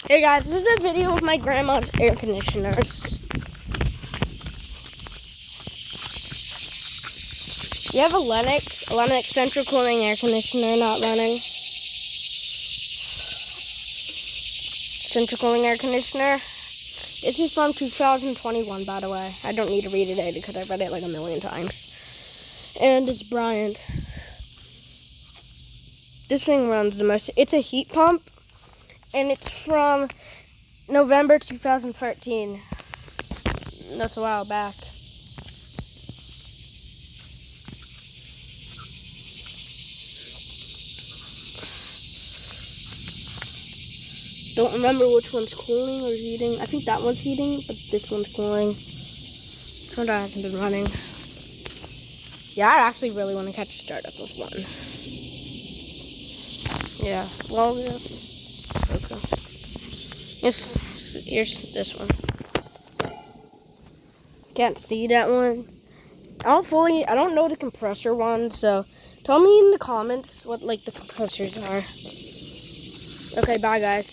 Hey guys, this is a video of my grandma's air conditioners. You have a Lennox central cooling air conditioner not running. Central cooling air conditioner. This is from 2021, by the way. I don't need to read it because I've read it like a million times. And it's Bryant. This thing runs the most. It's a heat pump, and it's from November 2013. That's a while back. Don't remember which one's cooling or heating. I think that one's heating, but this one's cooling. That hasn't been running. Yeah, I actually really want to catch a startup of one. Yeah, well, yeah. Okay. Here's this one. Can't see that one. I don't know the compressor one, so tell me in the comments what like the compressors are. Okay, bye guys.